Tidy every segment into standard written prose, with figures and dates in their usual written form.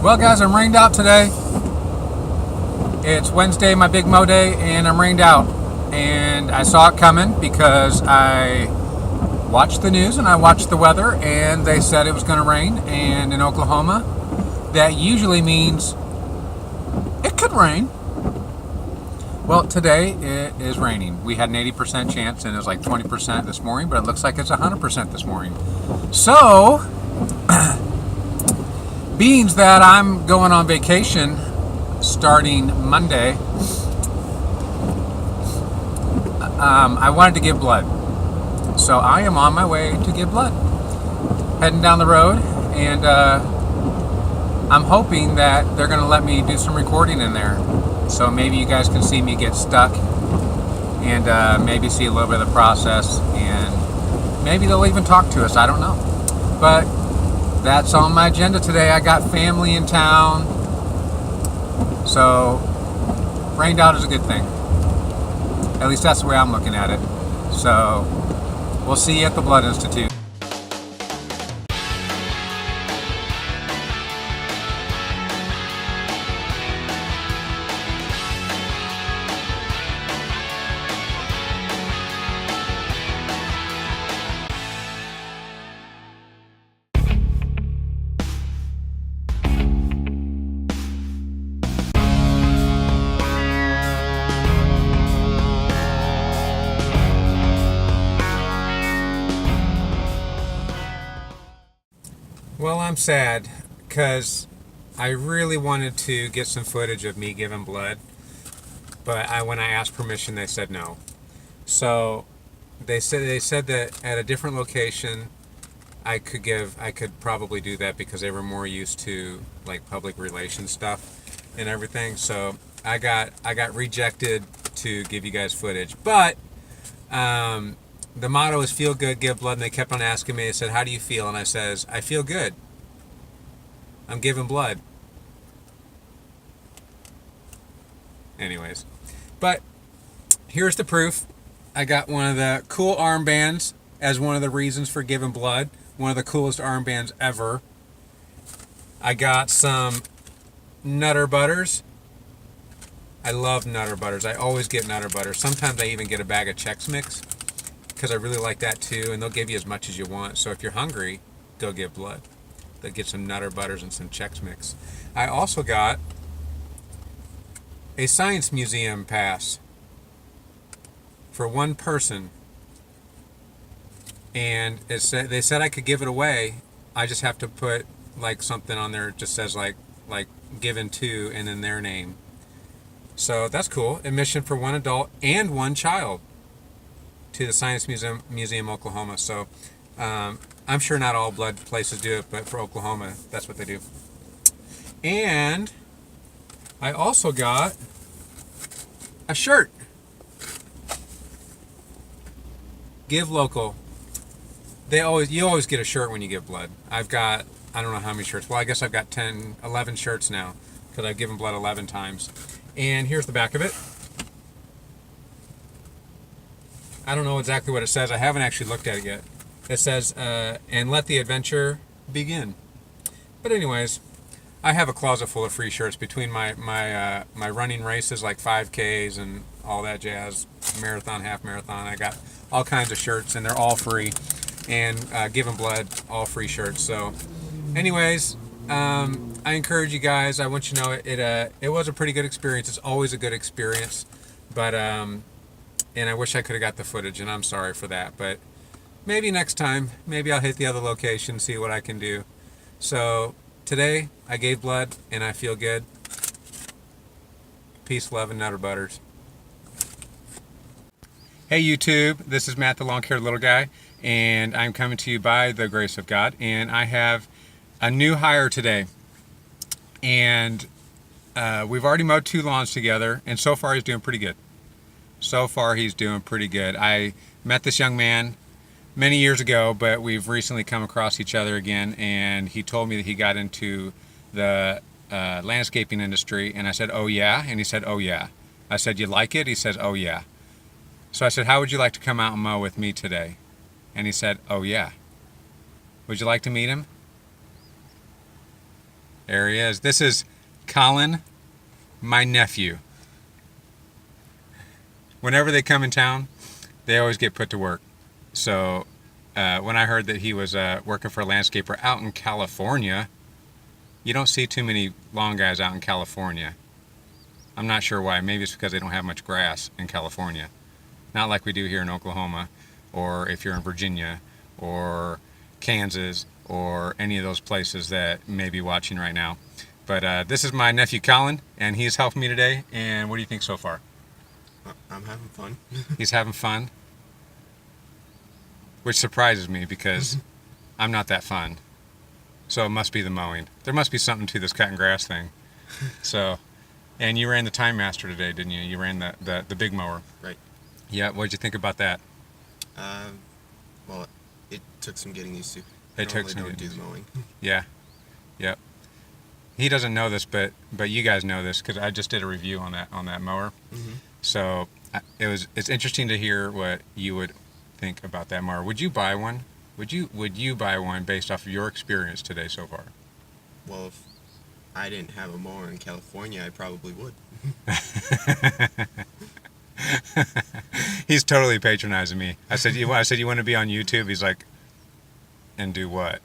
Well, guys, I'm rained out today. It's Wednesday, my big mow day, and I'm rained out. And I saw it coming because I watched the news and I watched the weather, and they said it was going to rain. And in Oklahoma, that usually means it could rain. Well, today it is raining. We had an 80% chance, and it was like 20% this morning, but it looks like it's 100% this morning. So, being that I'm going on vacation starting Monday, I wanted to give blood. So I am on my way to give blood. Heading down the road, and I'm hoping that they're going to let me do some recording in there. So maybe you guys can see me get stuck, and maybe see a little bit of the process, and maybe they'll even talk to us. I don't know. But that's on my agenda today. I got family in town. So rained out is a good thing. At least that's the way I'm looking at it. So we'll see you at the Blood Institute. Well, I'm sad because I really wanted to get some footage of me giving blood, but when I asked permission, they said no. So they said that at a different location, I could probably do that because they were more used to like public relations stuff and everything. So I got rejected to give you guys footage, but the motto is feel good, give blood, and they kept on asking me. They said, how do you feel? And I says, I feel good. I'm giving blood. Anyways, but here's the proof. I got one of the cool armbands as one of the reasons for giving blood. One of the coolest armbands ever. I got some Nutter Butters. I love Nutter Butters. I always get Nutter Butters. Sometimes I even get a bag of Chex Mix, because I really like that too, and they'll give you as much as you want. So if you're hungry, go give blood. They'll get some Nutter Butters and some Chex Mix. I also got a science museum pass for one person, and they said I could give it away. I just have to put like something on there that just says like given to and then their name. So that's cool. Admission for one adult and one child to the Science Museum, Oklahoma. So I'm sure not all blood places do it, but for Oklahoma, that's what they do. And I also got a shirt. Give local. You always get a shirt when you give blood. I've got, I don't know how many shirts. Well, I guess I've got 11 shirts now because I've given blood 11 times. And here's the back of it. I don't know exactly what it says. I haven't actually looked at it yet. It says, and let the adventure begin. But anyways, I have a closet full of free shirts between my running races like 5Ks and all that jazz, marathon, half marathon. I got all kinds of shirts, and they're all free. And giving blood, all free shirts. So anyways, I encourage you guys. I want you to know it was a pretty good experience. It's always a good experience. But and I wish I could have got the footage, and I'm sorry for that. But maybe next time, maybe I'll hit the other location, see what I can do. So today, I gave blood, and I feel good. Peace, love, and Nutter Butters. Hey YouTube, this is Matt the Long-Haired Little Guy, and I'm coming to you by the grace of God. And I have a new hire today. And we've already mowed 2 lawns together, and so far he's doing pretty good. So far he's doing pretty good. I met this young man many years ago, but we've recently come across each other again, and he told me that he got into the landscaping industry, and I said, oh yeah? And he said, oh yeah. I said, you like it? He says, oh yeah. So I said, how would you like to come out and mow with me today? And he said, oh yeah. Would you like to meet him? There he is. This is Colin, my nephew. Whenever they come in town, they always get put to work. So when I heard that he was working for a landscaper out in California, you don't see too many lawn guys out in California. I'm not sure why. Maybe it's because they don't have much grass in California. Not like we do here in Oklahoma, or if you're in Virginia, or Kansas, or any of those places that may be watching right now. But this is my nephew Colin, and he's helping me today. And what do you think so far? I'm having fun. He's having fun, which surprises me because I'm not that fun. So it must be the mowing. There must be something to this cutting grass thing. So, and you ran the Time Master today, didn't you? You ran the big mower. Right. Yeah. What did you think about that? Well, it took some getting used to. It took some don't getting do the mowing. Yeah. Yep. He doesn't know this, but you guys know this because I just did a review on that mower. Mm-hmm. So it's interesting to hear what you would think about that mower. Would you buy one? Would you buy one based off of your experience today so far? Well, if I didn't have a mower in California, I probably would. He's totally patronizing me. I said you want to be on YouTube? He's like, and do what?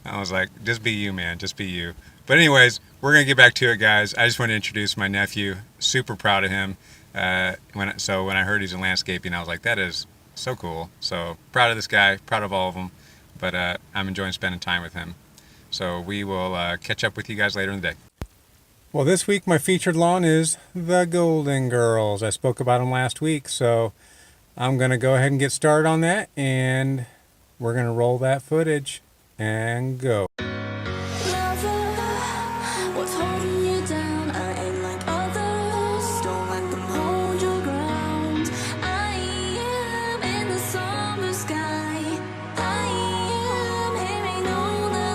I was like, just be you, man. Just be you. But anyways, we're going to get back to it, guys. I just want to introduce my nephew. Super proud of him. When I heard he's in landscaping, I was like, that is so cool. So proud of this guy. Proud of all of them. But I'm enjoying spending time with him. So we will catch up with you guys later in the day. Well, this week my featured lawn is the Golden Girls. I spoke about them last week. So I'm going to go ahead and get started on that. And we're going to roll that footage and go. What's holding you down? I ain't like others. Don't let them hold your ground. I am in the somber sky. I am hearing all the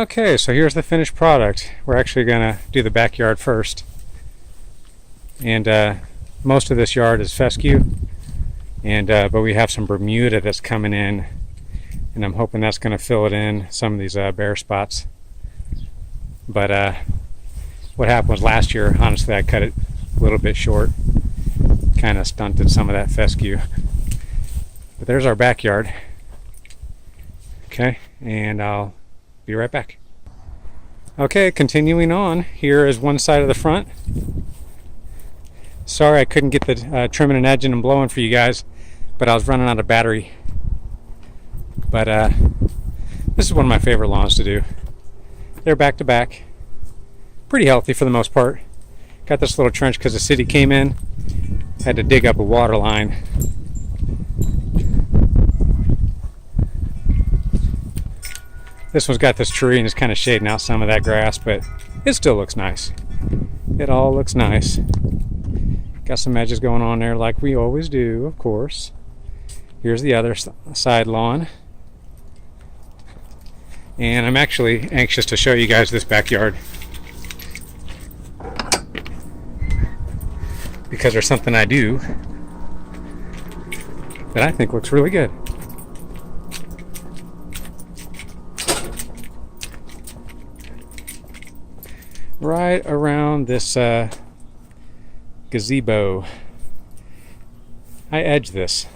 Okay, so here's the finished product. We're actually gonna do the backyard first. And most of this yard is fescue, and but we have some Bermuda that's coming in, and I'm hoping that's gonna fill it in, some of these bare spots. But what happened was last year, honestly, I cut it a little bit short, kind of stunted some of that fescue. But there's our backyard. Okay, and I'll be right back. Okay, continuing on. Here is one side of the front. Sorry I couldn't get the trimming and edging and blowing for you guys, but I was running out of battery. But this is one of my favorite lawns to do. They're back to back. Pretty healthy for the most part. Got this little trench because the city came in. Had to dig up a water line. This one's got this tree and it's kind of shading out some of that grass, but it still looks nice. It all looks nice. Got some edges going on there like we always do, of course. Here's the other side lawn. And I'm actually anxious to show you guys this backyard, because there's something I do that I think looks really good. Right around this gazebo, I edge this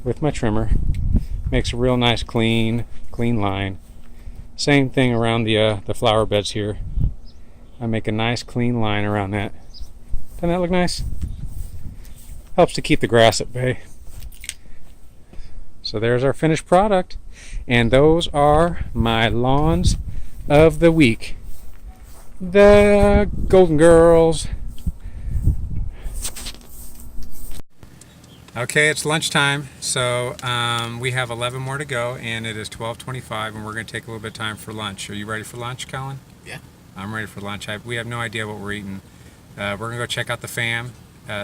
with my trimmer. Makes a real nice clean line. Same thing around the flower beds here. I make a nice clean line around that. Doesn't that look nice? Helps to keep the grass at bay. So there's our finished product, and those are my lawns of the week. The Golden Girls. Okay, it's lunchtime, so we have 11 more to go, and it is 12:25, and we're going to take a little bit of time for lunch. Are you ready for lunch, Colin? Yeah. I'm ready for lunch. We have no idea what we're eating. We're going to go check out the fam,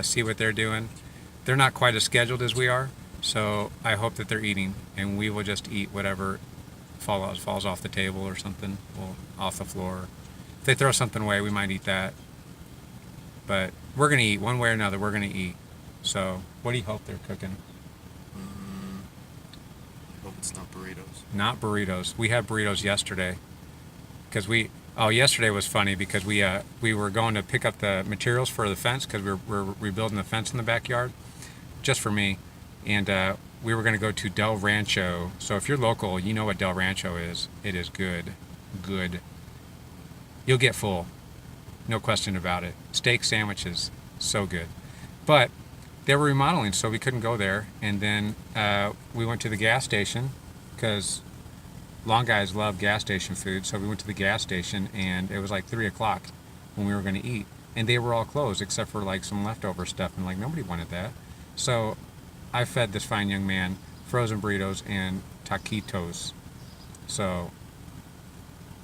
see what they're doing. They're not quite as scheduled as we are, so I hope that they're eating, and we will just eat whatever falls off the table or something, or off the floor. If they throw something away, we might eat that. But we're going to eat one way or another. We're going to eat. So, what do you hope they're cooking? I hope it's not burritos. Not burritos. We had burritos yesterday. Because yesterday was funny because we were going to pick up the materials for the fence because we're rebuilding the fence in the backyard, just for me. And we were going to go to Del Rancho. So if you're local, you know what Del Rancho is. It is good. Good. You'll get full. No question about it. Steak sandwiches. So good. But they were remodeling, so we couldn't go there. And then we went to the gas station because long guys love gas station food. So we went to the gas station, and it was like 3 o'clock when we were going to eat. And they were all closed except for like some leftover stuff. And like nobody wanted that. So I fed this fine young man frozen burritos and taquitos. So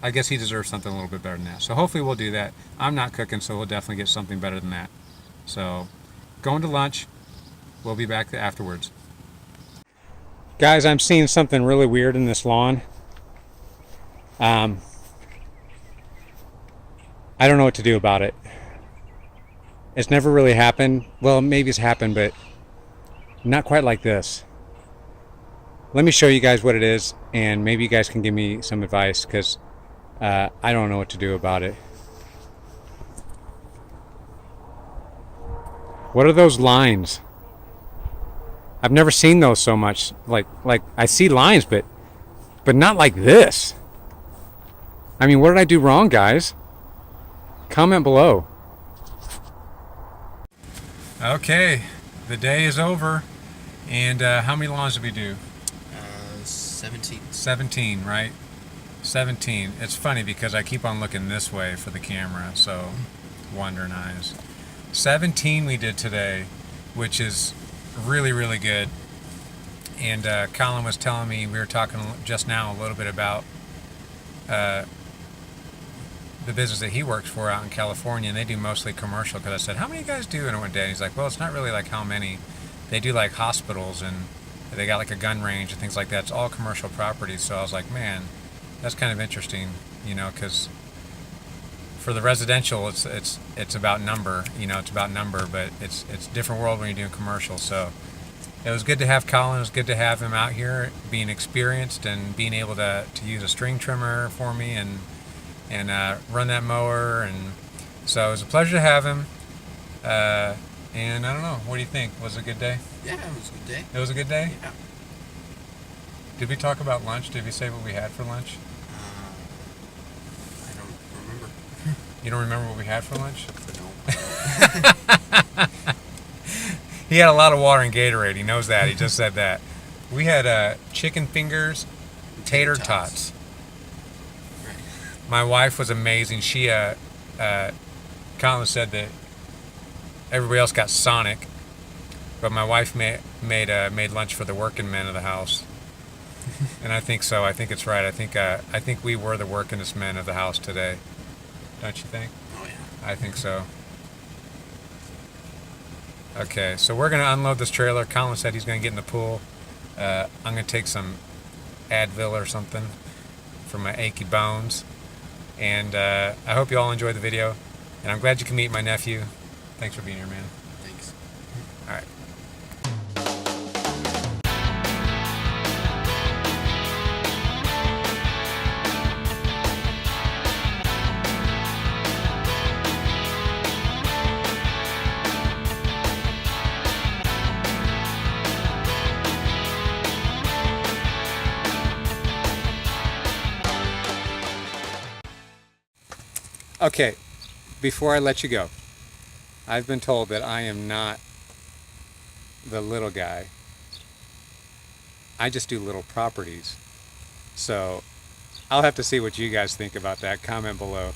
I guess he deserves something a little bit better than that. So hopefully we'll do that. I'm not cooking, so we'll definitely get something better than that. So going to lunch. We'll be back afterwards. Guys, I'm seeing something really weird in this lawn. I don't know what to do about it. It's never really happened. Well, maybe it's happened, but not quite like this. Let me show you guys what it is, and maybe you guys can give me some advice, because I don't know what to do about it. What are those lines? I've never seen those so much. Like I see lines, but not like this. I mean, what did I do wrong, guys? Comment below. Okay, the day is over, and how many lawns did we do? 17. 17, right? 17. It's funny because I keep on looking this way for the camera, so wandering eyes. 17 we did today, which is really, really good. And Colin was telling me, we were talking just now a little bit about the business that he works for out in California, and they do mostly commercial, because I said, how many guys do in one day? And he's like, well, it's not really like how many. They do like hospitals, and they got like a gun range and things like that. It's all commercial properties. So I was like, man, That's kind of interesting, you know, because for the residential, it's about number, you know, it's about number, but it's a different world when you're doing commercial. So it was good to have Colin. It was good to have him out here, being experienced and being able to use a string trimmer for me and run that mower. And so it was a pleasure to have him. And I don't know, what do you think? Was it a good day? Yeah, it was a good day. It was a good day? Yeah. Did we talk about lunch? Did we say what we had for lunch? I don't remember. You don't remember what we had for lunch? No. He had a lot of water and Gatorade. He knows that. He just said that. We had chicken fingers, tater tots. Right. My wife was amazing. She, Colin said that everybody else got Sonic, but my wife made lunch for the working men of the house. And I think so. I think it's right. I think we were the workingest men of the house today. Don't you think? Oh yeah. I think so. Okay, so we're gonna unload this trailer. Colin said he's gonna get in the pool. I'm gonna take some Advil or something for my achy bones. And I hope you all enjoyed the video. And I'm glad you can meet my nephew. Thanks for being here, man. Thanks. All right. Okay, before I let you go, I've been told that I am not the little guy. I just do little properties. So I'll have to see what you guys think about that. Comment below.